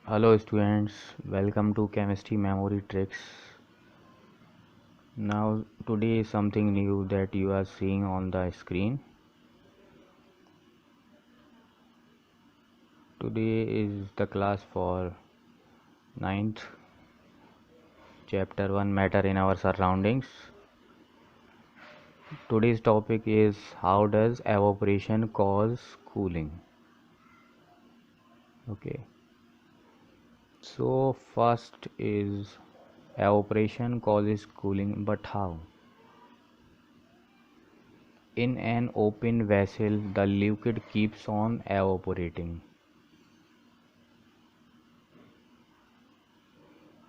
Hello students, welcome to Chemistry Memory Tricks. Now today is something new that you are seeing on the screen. Today is the class for ninth chapter 1 matter in our surroundings. Today's topic is how does evaporation cause cooling. Okay. So first is evaporation causes cooling, but how? In an open vessel, the liquid keeps on evaporating.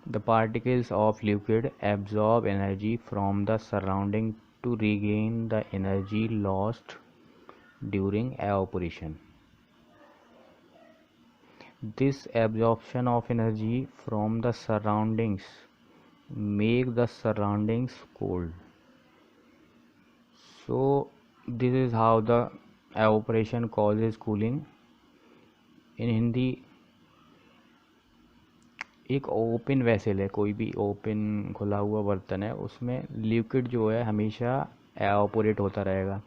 The particles of liquid absorb energy from the surrounding to regain the energy lost during evaporation. This absorption of energy from the surroundings make the surroundings cold. So this is how the evaporation causes cooling. In Hindi एक open vessel है, कोई भी open खुला हुआ बर्तन है, उसमें liquid जो है हमेशा एवापोरेट होता रहेगा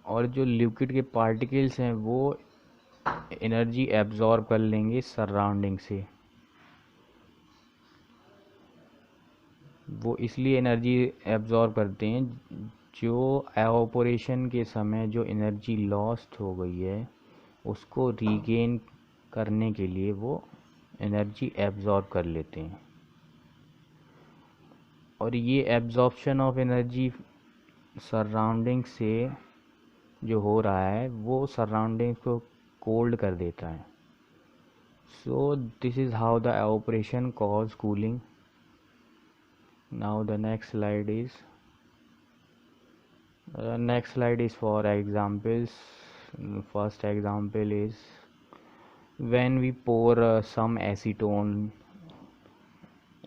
और जो लिक्विड के पार्टिकल्स हैं वो एनर्जी एब्जॉर्ब कर लेंगे सराउंडिंग से। वो इसलिए एनर्जी एब्जॉर्ब करते हैं, जो एवापोरेशन के समय जो एनर्जी लॉस्ट हो गई है उसको रीगेन करने के लिए वो एनर्जी एब्जॉर्ब कर लेते हैं। और ये एब्जॉर्प्शन ऑफ एनर्जी सराउंडिंग से जो हो रहा है वो सराउंडिंग्स को कोल्ड कर देता है। So this is how the evaporation cause cooling. Now the next slide is for examples. First example is when we pour some acetone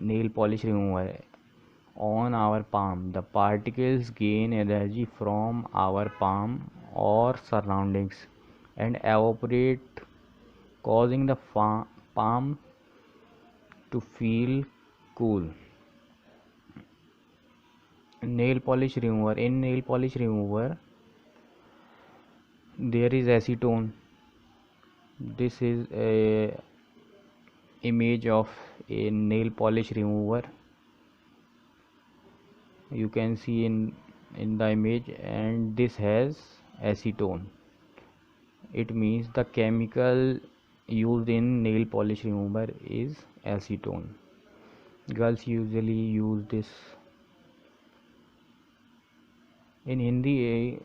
nail polish remover on our palm, the particles gain energy from our palm or surroundings and evaporate, causing the palm to feel cool. Nail polish remover. In nail polish remover there is acetone. This is a image of a nail polish remover. You can see in the image, and this has acetone. It means the chemical used in nail polish remover is acetone. Girls usually use this. इन हिंदी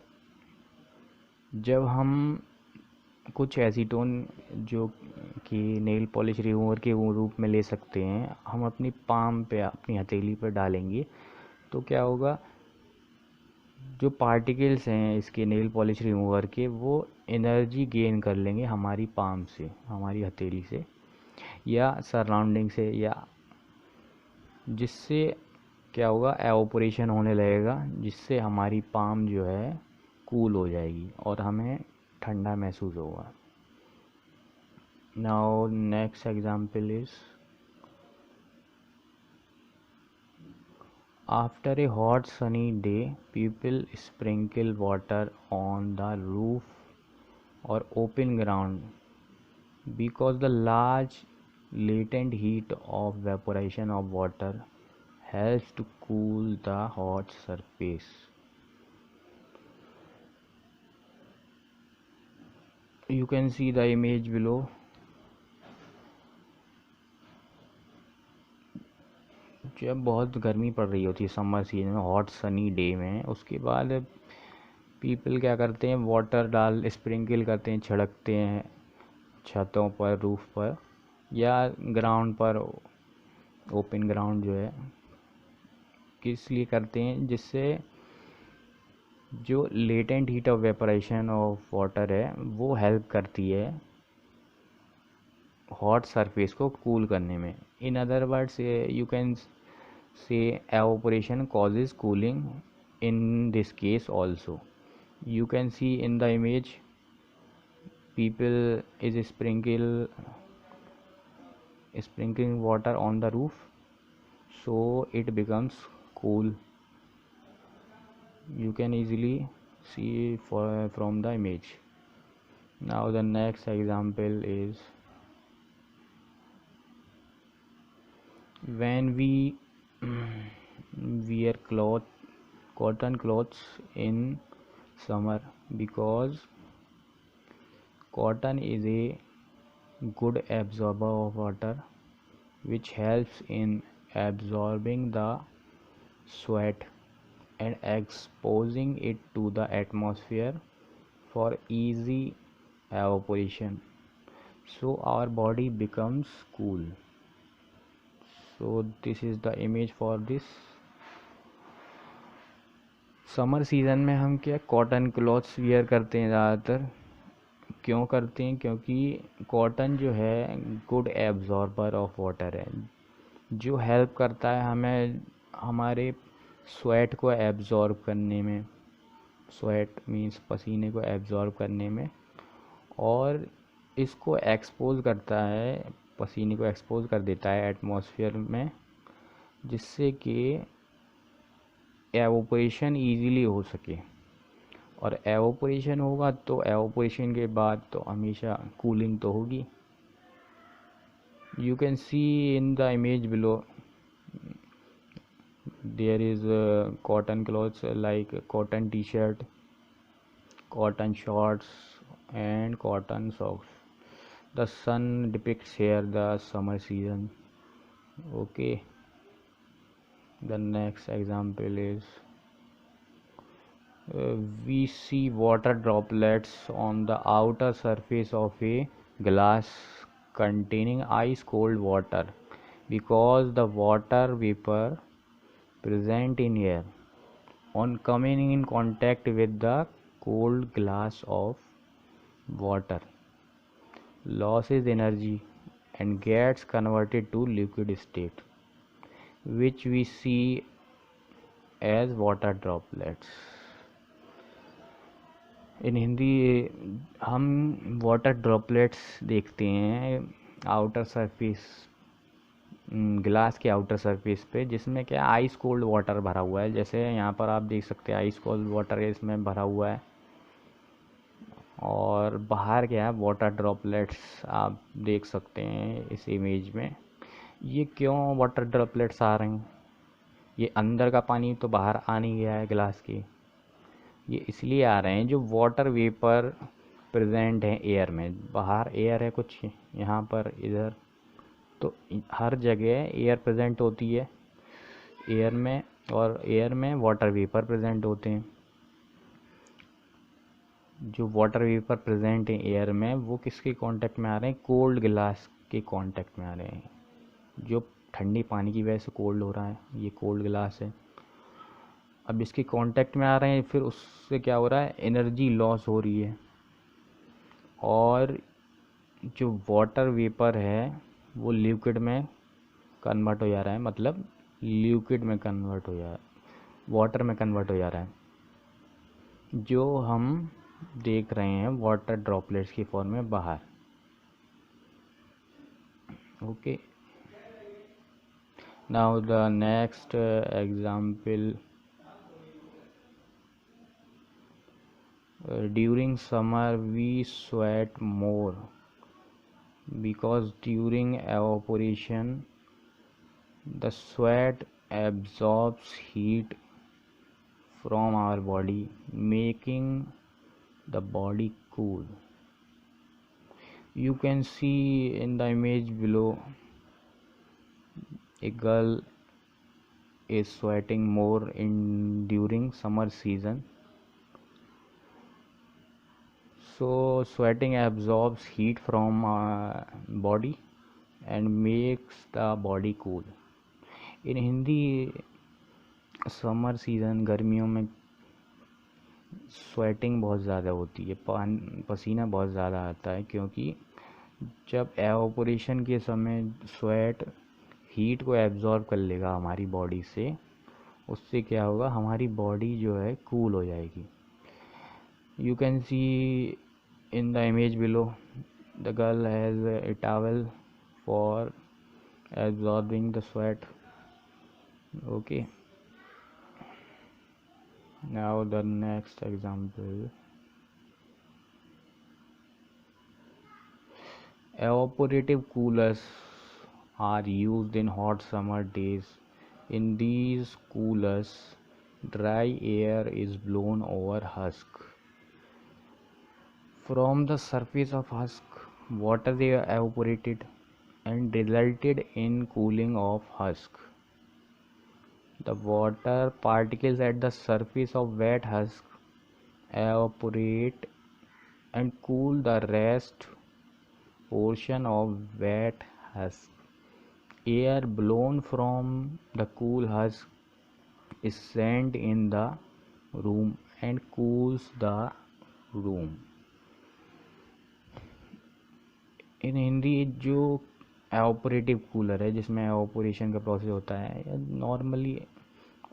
जब हम कुछ acetone जो कि nail polish remover के रूप में ले सकते हैं, हम अपनी पाम पे, अपनी हथेली पर डालेंगे तो क्या होगा, जो पार्टिकल्स हैं इसके नेल पॉलिश रिमूवर के वो एनर्जी गेन कर लेंगे हमारी पाम से, हमारी हथेली से या सराउंडिंग से, या जिससे क्या होगा, एवापोरेशन होने लगेगा, जिससे हमारी पाम जो है कूल हो जाएगी और हमें ठंडा महसूस होगा। Now next example is after a hot sunny day people sprinkle water on the roof और open ground because the large latent heat of evaporation of water helps to cool the hot surface. You can see the image below. जब बहुत गर्मी पड़ रही होती है summer season में, hot sunny day में, उसके बाद पीपल क्या करते हैं, वाटर स्प्रिंकल करते हैं, छिड़कते हैं छतों पर, रूफ पर या ग्राउंड पर, ओपन ग्राउंड जो है, किस लिए करते हैं, जिससे जो latent heat of वेपरेशन of water है वो हेल्प करती है हॉट सरफेस को कूल करने में। In other words you can say evaporation causes cooling in this case also. You can see in the image people is sprinkling water on the roof, so it becomes cool. You can easily see from the image. Now the next example is when we wear cotton clothes in summer, because cotton is a good absorber of water, which helps in absorbing the sweat and exposing it to the atmosphere for easy evaporation, so our body becomes cool. So this is the image for this. Summer season में हम क्या cotton clothes wear करते हैं ज़्यादातर। क्यों करते हैं? क्योंकि कॉटन जो है गुड एब्जॉर्बर ऑफ वाटर है, जो हेल्प करता है हमें हमारे स्वेट को एब्जॉर्ब करने में, स्वेट मीन्स पसीने को एब्जॉर्ब करने में, और इसको एक्सपोज करता है, पसीने को एक्सपोज कर देता है एटमॉस्फेयर में, जिससे कि एवोपरेशन ईजीली हो सके। और एवोपरेशन होगा तो एवोपरेशन के बाद तो हमेशा कूलिंग तो होगी। You can see in the image below there is cotton clothes like cotton T shirt, cotton shorts and cotton socks. The sun depicts here the summer season. Okay, the next example is we see water droplets on the outer surface of a glass containing ice cold water, because the water vapor present in air on coming in contact with the cold glass of water loses energy and gets converted to liquid state, which we see as water droplets. इन हिंदी हम water droplets देखते हैं outer surface, glass के outer surface पे, जिसमें क्या ice cold water भरा हुआ है। जैसे यहाँ पर आप देख सकते हैं आइस कोल्ड वाटर इसमें भरा हुआ है, और बाहर क्या है वाटर ड्रॉपलेट्स आप देख सकते हैं इस इमेज में। ये क्यों वाटर ड्रॉपलेट्स आ रहे हैं? ये अंदर का पानी तो बाहर आ नहीं गया है ग्लास के, ये इसलिए आ रहे हैं जो वाटर वेपर प्रेजेंट है एयर में। बाहर एयर है कुछ यहाँ पर इधर, तो हर जगह एयर प्रेजेंट होती है एयर में, और एयर में वाटर वेपर प्रेजेंट होते हैं। जो वाटर वेपर प्रेजेंट है एयर में वो किसके कांटेक्ट में आ रहे हैं? कोल्ड ग्लास के कांटेक्ट में आ रहे हैं, जो ठंडी पानी की वजह से कोल्ड हो रहा है। ये कोल्ड ग्लास है, अब इसके कांटेक्ट में आ रहे हैं, फिर उससे क्या हो रहा है? एनर्जी लॉस हो रही है, और जो वाटर वेपर है वो लिक्विड में कन्वर्ट हो जा रहा है, मतलब लिक्विड में कन्वर्ट हो जा रहा है, वाटर में कन्वर्ट हो जा रहा है, जो हम देख रहे हैं वाटर ड्रॉपलेट्स की फॉर्म में बाहर। Okay, now the next example, during summer we sweat more, because during evaporation the sweat absorbs heat from our body, making the body cool. You can see in the image below a girl is sweating more during summer season. So sweating absorbs heat from body and makes the body cool. In Hindi summer season गर्मियों में sweating बहुत ज़्यादा होती है, पसीना बहुत ज़्यादा आता है, क्योंकि जब एवापोरेशन के समय स्वेट हीट को एब्जॉर्ब कर लेगा हमारी बॉडी से, उससे क्या होगा? हमारी बॉडी जो है कूल हो जाएगी। You can C In the image below, the girl has a towel for absorbing the sweat. Okay, now the next example. Evaporative coolers are used in hot summer days. In these coolers, dry air is blown over husk. From the surface of husk, water is evaporated and resulted in cooling of husk. The water particles at the surface of wet husk evaporate and cool the rest portion of wet husk. Air blown from the cool husk is sent in the room and cools the room. इन हिंदी जो evaporative cooler है जिसमें evaporation का process होता है या normally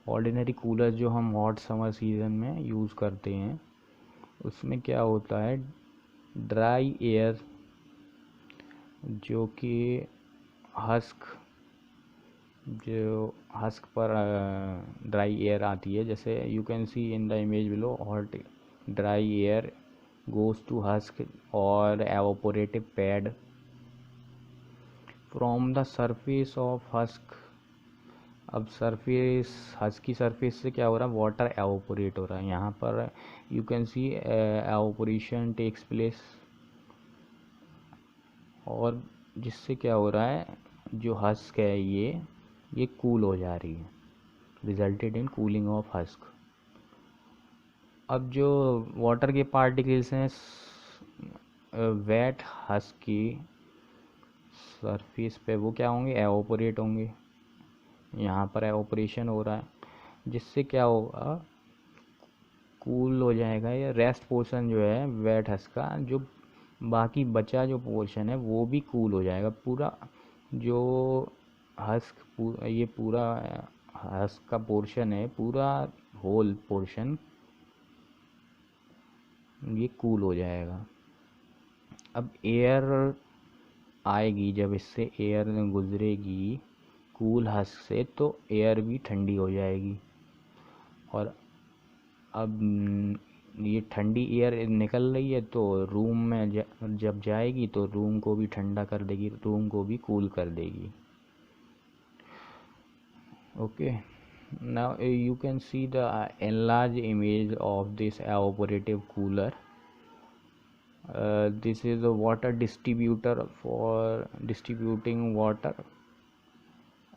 ordinary cooler जो हम hot summer season में यूज़ करते हैं उसमें क्या होता है, ड्राई एयर जो कि हस्क पर ड्राई एयर आती है, जैसे you can see in the image below, hot dry air goes to husk or evaporative pad from the surface of husk. अब सरफेस हस्क की सरफेस से क्या हो रहा है, वाटर एवापोरेट हो रहा है. यहाँ पर you can see evaporation takes place और जिससे क्या हो रहा है, जो हस्क है ये कूल हो जा रही है, resulted in cooling of husk. अब जो वाटर के पार्टिकल्स हैं वेट हस्क की सरफेस पे वो क्या होंगे, एवापोरेट होंगे. यहाँ पर एवापोरेशन हो रहा है जिससे क्या होगा, कूल हो जाएगा. या रेस्ट पोर्शन जो है वेट हस्क का, जो बाकी बचा जो पोर्शन है वो भी कूल हो जाएगा. पूरा जो हस्क ये पूरा हस्क का पोर्शन है, पूरा होल पोर्शन ये कूल हो जाएगा. अब एयर आएगी, जब इससे एयर गुजरेगी कूल हस्क से तो एयर भी ठंडी हो जाएगी. और अब ये ठंडी एयर निकल रही है तो रूम में जब जाएगी तो रूम को भी ठंडा कर देगी, रूम को भी कूल कर देगी. Okay, now you can see the enlarged image of this evaporative cooler. This is a water distributor for distributing water,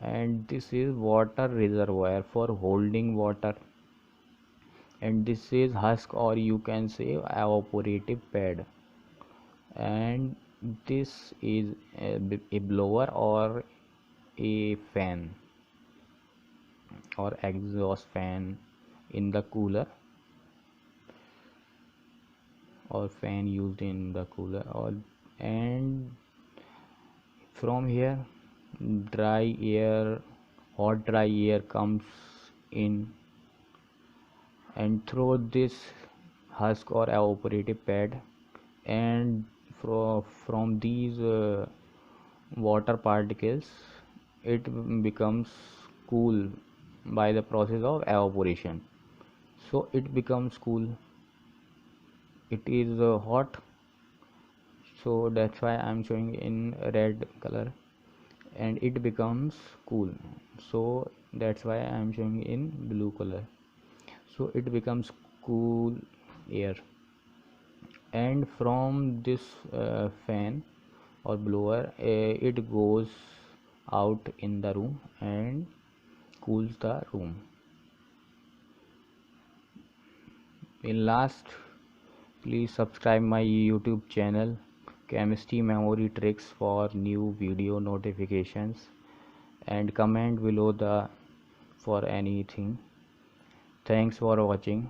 and this is water reservoir for holding water, and this is husk or you can say evaporative pad, and this is a blower or a fan or exhaust fan in the cooler, or fan used in the cooler. And from here dry air, hot dry air comes in and through this husk or evaporative pad, and from these water particles it becomes cool by the process of evaporation. So it becomes cool. It is hot, so that's why I'm showing in red color, and it becomes cool, so that's why I'm showing in blue color. So it becomes cool air, and from this fan or blower it goes out in the room and cools the room. In last, please subscribe my YouTube channel Chemistry Memory Tricks for new video notifications, and comment below for anything. Thanks for watching.